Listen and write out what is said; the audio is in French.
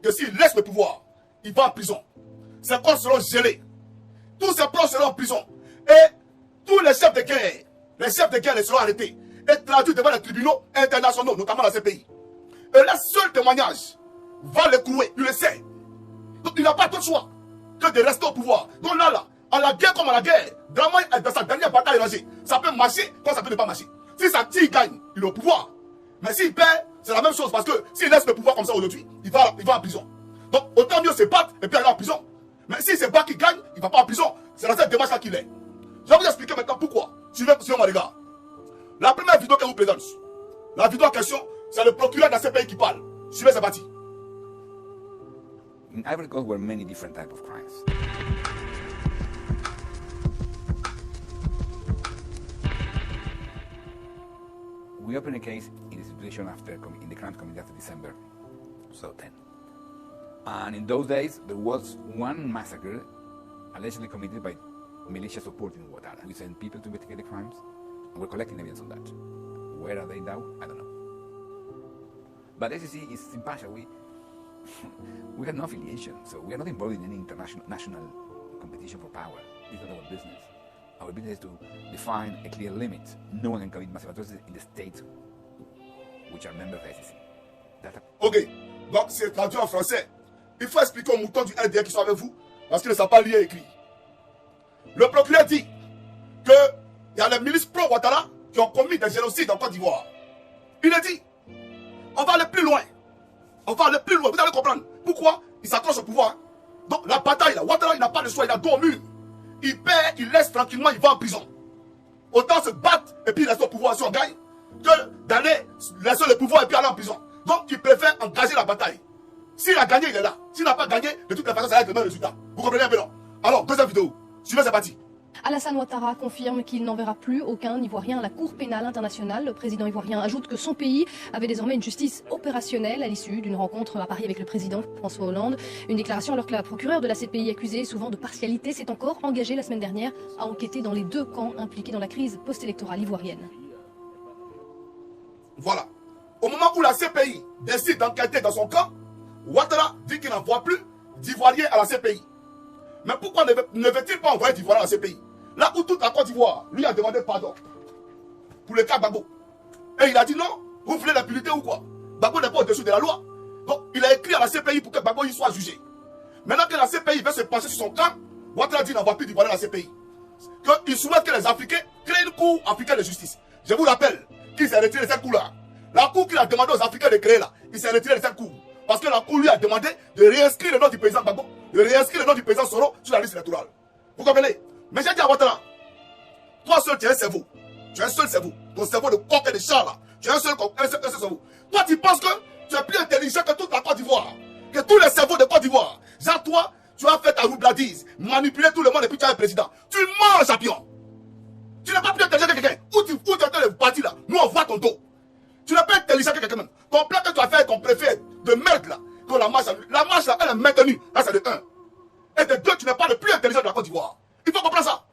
que s'il laisse le pouvoir, il va en prison. Ses corps seront gelés. Tous ses proches seront en prison. Et tous les chefs de guerre les seront arrêtés et traduits devant les tribunaux internationaux, notamment dans ces pays. Et le seul témoignage va le couler, il le sait. Donc il n'a pas d'autre choix que de rester au pouvoir. Donc là, à la guerre comme à la guerre, Dramane est dans sa dernière bataille rangée. Ça peut marcher comme ça peut ne pas marcher. S'il gagne, il est au pouvoir. Mais s'il perd, c'est la même chose parce que s'il laisse le pouvoir comme ça aujourd'hui, il va en prison. Donc autant mieux se battre et puis aller en prison. Mais s'il se bat qu'il gagne, il ne va pas en prison. C'est dans cette démarche-là qu'il est. Je vais vous expliquer maintenant pourquoi. Suivez-moi les gars. La première vidéo que je vous présente, la vidéo en question, c'est le procureur dans ces pays qui parle. Suivez, c'est parti. In Ivory Coast were many different types of crimes. We opened a case in the situation in the crime committed after December 2010. And in those days, there was one massacre allegedly committed by militia supporting Ouattara. We sent people to investigate the crimes, and we're collecting evidence on that. Where are they now? I don't know. But SEC is impartial. We have no affiliation, so we are not involved in any national competition for power. This is not our business. Our business is to define a clear limit. No one can commit massive atrocities in the states which are members of the SEC. Ok, donc c'est traduit en français. Il faut expliquer aux moutons du LDR qui sont avec vous, parce qu'ils ne savent pas lire et écrire. Le procureur dit qu'il y a les milices pro-Ouattara qui ont commis des génocides en Côte d'Ivoire. Il a dit, on va aller plus loin. On va aller plus loin, vous allez comprendre. Pourquoi il s'accroche au pouvoir. Donc la bataille, là, Ouattara, il n'a pas de choix, il a dos au mur. Il perd, il laisse tranquillement, il va en prison. Autant se battre et puis il reste au pouvoir si on gagne, que d'aller laisser le pouvoir et puis aller en prison. Donc il préfère engager la bataille. S'il a gagné, il est là. S'il n'a pas gagné, de toute façon, ça va être le même résultat. Vous comprenez un peu, non? Alors, deuxième vidéo. Suivez, c'est parti. Alassane Ouattara confirme qu'il n'enverra plus aucun Ivoirien à la Cour pénale internationale. Le président ivoirien ajoute que son pays avait désormais une justice opérationnelle à l'issue d'une rencontre à Paris avec le président François Hollande. Une déclaration alors que la procureure de la CPI, accusée souvent de partialité, s'est encore engagée la semaine dernière à enquêter dans les deux camps impliqués dans la crise post-électorale ivoirienne. Voilà. Au moment où la CPI décide d'enquêter dans son camp, Ouattara dit qu'il n'envoie plus d'Ivoiriens à la CPI. Mais pourquoi ne veut-il pas envoyer d'Ivoiriens à la CPI? Là où toute la Côte d'Ivoire lui a demandé pardon pour le cas Gbagbo. Et il a dit non, vous voulez l'impunité ou quoi? Gbagbo n'est pas au-dessus de la loi. Donc il a écrit à la CPI pour que Gbagbo y soit jugé. Maintenant que la CPI veut se pencher sur son camp, Ouattara dit qu'il n'envoie plus d'Ivoiriens à la CPI. Qu'il souhaite que les Africains créent une cour africaine de justice. Je vous rappelle qu'il s'est retiré de cette cour-là. La cour qu'il a demandé aux Africains de créer là, il s'est retiré de cette cour. Parce que la cour lui a demandé de réinscrire le nom du président Gbagbo, de réinscrire le nom du président Soro sur la liste électorale. Vous comprenez? Mais j'ai dit à Ouattara, toi seul tu as un cerveau. Tu as un seul cerveau. Ton cerveau de coq et de chat là. Tu as un seul cerveau. Toi tu penses que tu es plus intelligent que toute la Côte d'Ivoire. Que tous les cerveaux de Côte d'Ivoire. Genre toi, tu as fait ta roubladise, manipuler tout le monde et puis tu es un président. Tu manges, champion. Tu n'es pas plus intelligent que quelqu'un. Où tu es le parti là. Nous on voit ton dos. Tu n'es pas intelligent que quelqu'un même. Ton plan que tu as fait, ton préfet de merde là. Que la marche là, elle est maintenue. Là c'est de 1. Et de 2, tu n'es pas le plus intelligent de la Côte d'Ivoire. Il faut comprendre ça.